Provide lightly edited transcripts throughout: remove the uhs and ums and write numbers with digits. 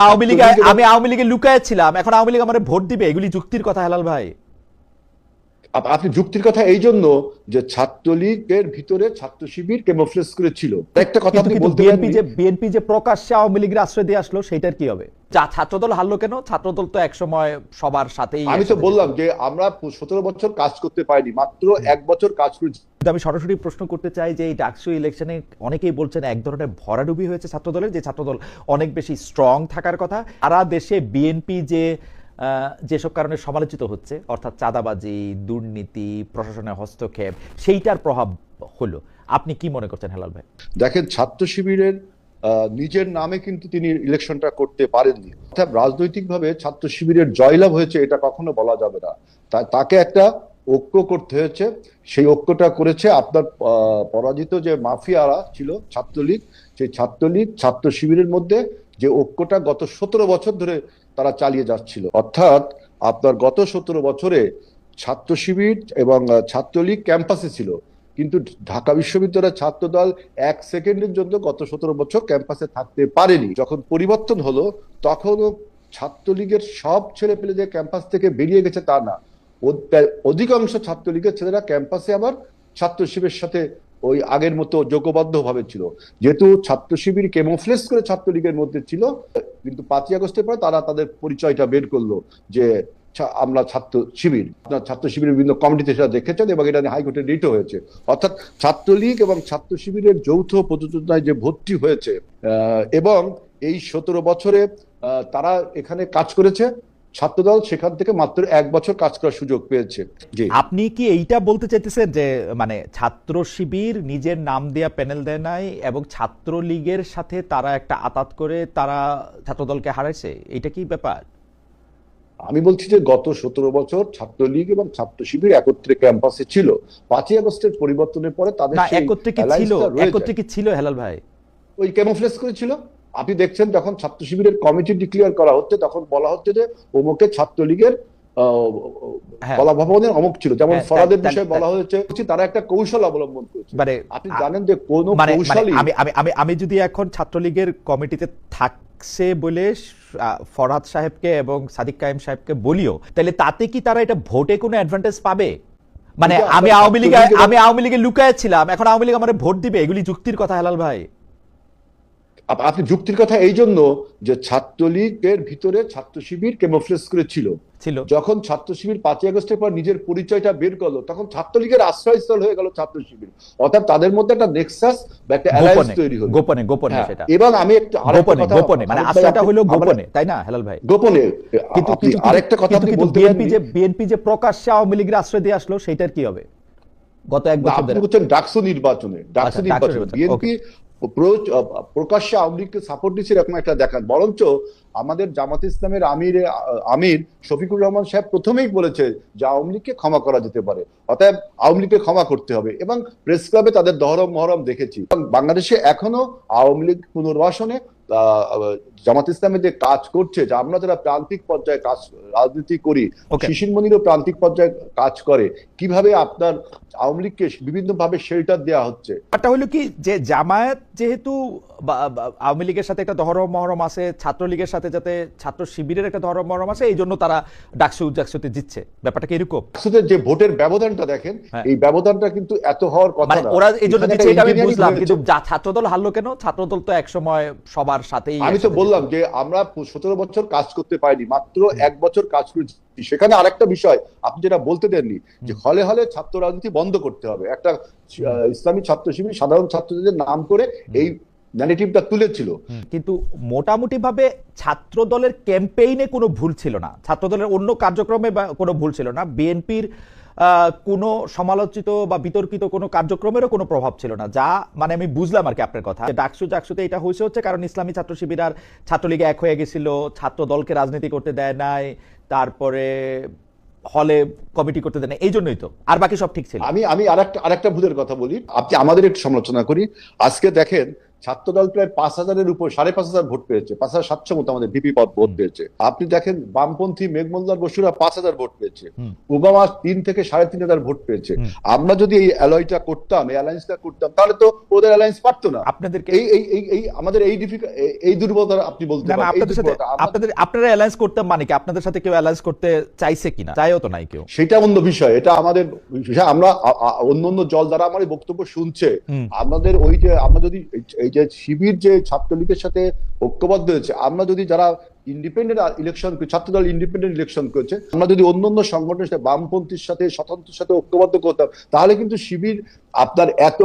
আওয়ামী লীগ, আমি আওয়ামী লীগে লুকায় ছিলাম, এখন আওয়ামী লীগ আমার ভোট দিবে, এগুলি যুক্তির কথা হেলাল ভাই? আপনি যুক্তির কথা এই জন্য যে ছাত্রলীগের ভিতরে ছাত্র শিবির ক্যামোফ্লেজ করেছিল। একটা কথা আপনি বলতে পারেন, বিএনপি যে প্রকাশ্যে আওয়ামী লীগের আশ্রয় দিয়ে আসলো, সেটার কি হবে? যা ছাত্রদল হারলো কেন? ছাত্রদল তো একসময় সবার সাথেই। আমি তো বললাম যে আমরা 17 বছর কাজ করতে পারিনি, মাত্র 1 বছর কাজ করেছি। আমি সরাসরি প্রশ্ন করতে চাই যে এই ডাকসু ইলেকশনে অনেকেই বলছেন এক ধরনের ভরাডুবি হয়েছে ছাত্রদলের, যে ছাত্রদল অনেক বেশি স্ট্রং থাকার কথা। সারা দেশে বিএনপি যেসব কারণে সমালোচিত হচ্ছে, অর্থাৎ চাঁদাবাজি, দুর্নীতি, প্রশাসনের হস্তক্ষেপ, সেইটার প্রভাব হলো। আপনি কি মনে করছেন হেলাল ভাই? দেখেন, ছাত্র শিবিরের নিজের নামে কিন্তু তিনি ইলেকশনটা করতে পারেননি। অর্থাৎ রাজনৈতিকভাবে ছাত্র শিবিরের জয়লাভ হয়েছে এটা কখনো বলা যাবে না। তাকে একটা ঐক্য করতে হয়েছে। সেই ঐক্যটা করেছে আপনার পরাজিত যে মাফিয়ারা ছিল ছাত্রলীগ, সেই ছাত্রলীগ ছাত্র শিবিরের মধ্যে যে ঐক্যটা গত 17 বছর ধরে তারা চালিয়ে যাচ্ছিল। অর্থাৎ আপনার গত 17 বছরে ছাত্র শিবির এবং ছাত্রলীগ ক্যাম্পাসে ছিল, কিন্তু ঢাকা বিশ্ববিদ্যালয়ের ছাত্রদল 1 সেকেন্ডের জন্য গত 17 বছর ক্যাম্পাসে থাকতে পারেনি। যখন পরিবর্তন হলো তখনও ছাত্রলীগের সব ছেলে পেলে যে ক্যাম্পাস থেকে বেরিয়ে গেছে তা না, অধিকাংশ ছাত্রলীগের ছেলেরা ক্যাম্পাসে আবার ছাত্র শিবিরের সাথে ওই আগের মতো যোগবদ্ধ ভাবে ছিল। যেহেতু ছাত্র শিবির ক্যামোফ্লেজ করে ছাত্রলীগের মধ্যে ছিল, কিন্তু 5ই আগস্টের পরে তারা তাদের পরিচয়টা বের করলো যে আমরা ছাত্র শিবির। আপনার ছাত্র শিবিরের বিভিন্ন কমিটিতে সেটা দেখেছেন এবং এটা নিয়ে হাইকোর্টে রিটও হয়েছে। অর্থাৎ ছাত্রলীগ এবং ছাত্র শিবিরের যৌথ প্রযোজনায় যে ভর্তি হয়েছে এবং এই 17 বছরে তারা এখানে কাজ করেছে, ছাত্রদল সেখান থেকে মাত্র 1 বছর কাজ করার সুযোগ পেয়েছে। জি, আপনি কি এইটা বলতে চাইতেছেন যে মানে ছাত্র শিবির নিজের নাম দেয়া প্যানেল দেয় নাই এবং ছাত্রলীগের সাথে তারা একটা আতাত করে তারা ছাত্রদলকে হারাইছে, এটা কি ব্যাপার? আমি বলছি যে গত 17 বছর ছাত্রলীগ এবং ছাত্র শিবির একত্রে ক্যাম্পাসে ছিল। 5ই আগস্টের পরিবর্তনের পরে তাদের না, সেই একত্রে কি ছিল হেলাল ভাই? ওই ক্যামোফ্লেজ করেছিল। আপনি দেখছেন যখন ছাত্র শিবিরের কমিটি ডিক্লেয়ার করা হচ্ছে তখন বলা হচ্ছে যে অমুকে ছাত্রলীগের কলাভবনের অমুক ছিল, যেমন ফরাদের বিষয়ে বলা হয়েছে তারা একটা কৌশল অবলম্বন করেছে। আপনি জানেন যে কোন কৌশলই আমি যদি এখন ছাত্রলীগের কমিটিতে থাকছে বলে ফরহাদ সাহেবকে এবং সাদিক কায়েম সাহেবকে বলিও, তাহলে তাতে কি তারা এটা ভোটে কোনো অ্যাডভান্টেজ পাবে? মানে আমি আওয়ামী লীগে লুকায় ছিলাম, এখন আওয়ামী লীগ আমার ভোট দিবে, এগুলি যুক্তির কথা হেলাল ভাই? আপনি যুক্তির কথা এই জন্য যে ছাত্রলীগের ভিতরে ছাত্র শিবির ক্যামোফ্লেজ করেছিল। যখন ছাত্র শিবির 5ই আগস্টের পর নিজের পরিচয়টা বের করলো তখন ছাত্রলীগের আশ্রয়স্থল হয়ে গেল ছাত্র শিবির। অর্থাৎ তাদের মধ্যে একটা নেক্সাস বা একটা অ্যালায়েন্স তৈরি হলো গোপনে সেটা। এবং আমি একটা আরেকটা কথা, গোপনে মানে আশ্রয়টা হলো গোপনে, তাই না হেলাল ভাই? গোপনে। কিন্তু আরেকটা কথা আপনি বলতে পারেন, বিএনপি যে প্রকাশ্যে আওয়ামী লীগের আশ্রয় দিয়ে আসলো, সেটার কি হবে? গত 1 বছর ধরে আপনি বলছেন ডাকসু নির্বাচনে বিএনপি প্রকাশ্যে আওয়ামী লীগকে সাপোর্ট দিচ্ছে এরকম একটা দেখান। বরঞ্চ আমাদের জামাত ইসলামের আমির শফিকুর রহমান সাহেব প্রথমেই বলেছে যে আওয়ামী লীগকে ক্ষমা করা যেতে পারে, অতএব আওয়ামী লীগকে ক্ষমা করতে হবে। এবং প্রেস ক্লাবে তাদের দহরম মহরম দেখেছি। বাংলাদেশে এখনো আওয়ামী লীগ পুনর্বাসনে জামাত ইসলামের যে কাজ করছে, যে আমরা যারা প্রান্তিক পর্যায়ে কাজ রাজনীতি করি, শিশির মনিরও প্রান্তিক পর্যায়ে কাজ করে, কিভাবে আপনার আওয়ামী লীগকে বিভিন্ন ভাবে শেল্টার দেওয়া হচ্ছে। এটা হলো কি যে জামায়াত যেহেতু আওয়ামী লীগের সাথে একটা দহরম মহরম আছে, ছাত্রলীগের সাথে যাতে ছাত্র শিবিরের একটা দহরম মহরম আছে, এই জন্য তারা ডাকসুতে জিতছে। ব্যাপারটা কি এরকম? যে ভোটের ব্যবধানটা দেখেন, এই ব্যবধানটা কিন্তু এত হওয়ার কথা না। ওরা এই জন্য জিতছে এটা আমি বুঝলাম, কিন্তু ছাত্রদল হারলো কেন? ছাত্রদল তো একসময় সবার সাথেই। আমি তো বললাম যে আমরা 17 বছর কাজ করতে পারিনি, মাত্র 1 বছর কাজ করেছি। সেখানে আরেকটা বিষয় আপনি যেটা বলতে দেননি, যে হলে হলে ছাত্র রাজনীতি বন্ধ করতে হবে। একটা ইসলামী ছাত্র শিবির সাধারণ ছাত্রদের নাম করে এই ন্যারেটিভটা তুলেছিল। কিন্তু মোটামুটি ভাবে ছাত্র দলের ক্যাম্পেইনে কোনো ভুল ছিল না, ছাত্র দলের অন্য কার্যক্রমে কোনো ভুল ছিল না, বিএনপির কোনো সমালোচিত বা বিতর্কিত কোনো কার্যক্রমেরও কোনো প্রভাব ছিল না। যা মানে আমি বুঝলাম আর কি আপনার কথা। ডাকসুতে এটা হচ্ছে কারণ ইসলামী ছাত্র শিবির আর ছাত্রলীগ এক হয়ে গেছিল, ছাত্র দলকে রাজনীতি করতে দেয় নাই, তারপরে হলে কমিটি করতে দেয় না, এই জন্যই তো। আর বাকি সব ঠিক ছিল। আমি আরেকটা ভুলের কথা বলি, আপনি আমাদের একটু সমালোচনা করি। আজকে দেখেন ছাত্রদল প্রায় 5,000-এর উপর 5,500 ভোট পেয়েছে, 5,700 মতো আমাদের ভিপি পদ ভোট পেয়েছে। আপনি দেখেন বামপন্থী মেঘমল্লার বসুরা 5,000 ভোট পেয়েছে, ওবামা 3 থেকে 3,500 ভোট পেয়েছে। আমরা যদি এই অ্যালয়টা করতাম, এই অ্যালায়েন্সটা করতাম, তাহলে তো ওদের অ্যালায়েন্স পারতো না। আপনাদেরকে এই আমাদের এই দুর্বলতা আপনি বলতে না, না, পারেন। আপনাদের সাথে আপনারা অ্যালায়েন্স করতে মানে কি আপনাদের সাথে কেউ অ্যালায়েন্স করতে চাইছে কিনা? চাইও তো নাই কেউ। সেটা অন্য বিষয়, এটা আমাদের বিষয়। আমরা অন্য অন্য দল দ্বারা আমার এই বক্তব্য শুনছে, আমাদের ওই যে আমরা যদি এই যে শিবির যে ছাত্রলীগের সাথে ঐক্যবদ্ধ হয়েছে, আমরা যদি যারা ইন্ডিপেন্ডেন্ট ইলেকশন, ছাত্রদল ইন্ডিপেন্ডেন্ট ইলেকশন করেছে, আমরা যদি অন্য অন্য সংগঠনের সাথে, বামপন্থীর সাথে, স্বতন্ত্রের সাথে ঐক্যবদ্ধ করতাম, তাহলে কিন্তু শিবির আপনার এত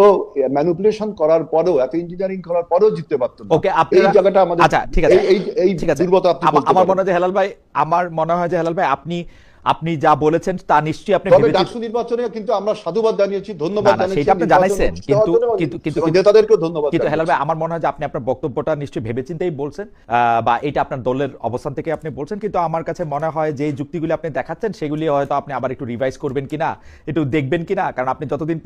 ম্যানিপুলেশন করার পরেও, এত ইঞ্জিনিয়ারিং করার পরেও জিততে পারতো না। ওকে, এই জায়গাটা আমাদের, আচ্ছা ঠিক আছে, এই ঠিক আছে। দুর্বলতা আপনি বলতে আমার পারেন। মনে হয় যে হেলাল ভাই, আমার মনে হয় যে হেলাল ভাই আপনি যা বলেছেন তা নিশ্চয়ই আপনি তবে ডাকসু নির্বাচনে কিন্তু আমরা সাধুবাদ জানিয়েছি, ধন্যবাদ জানিয়েছি, সেটা আপনি জানাইছেন, কিন্তু নেতাদেরকেও ধন্যবাদ। কিন্তু হেলাল ভাই, আমার মনে হয় যে আপনি আপনার বক্তব্যটা নিশ্চয়ই ভেবেচিন্তেই বলছেন, বা এটা আপনার দলের অবস্থান থেকে আপনি বলছেন, কিন্তু আমার কাছে মনে হয় যে যুক্তিগুলি আপনি দেখাচ্ছেন সেগুলি হয়তো আপনি আবার একটু রিভাইজ করবেন কিনা, একটু দেখবেন কিনা, কারণ আপনি যতদিন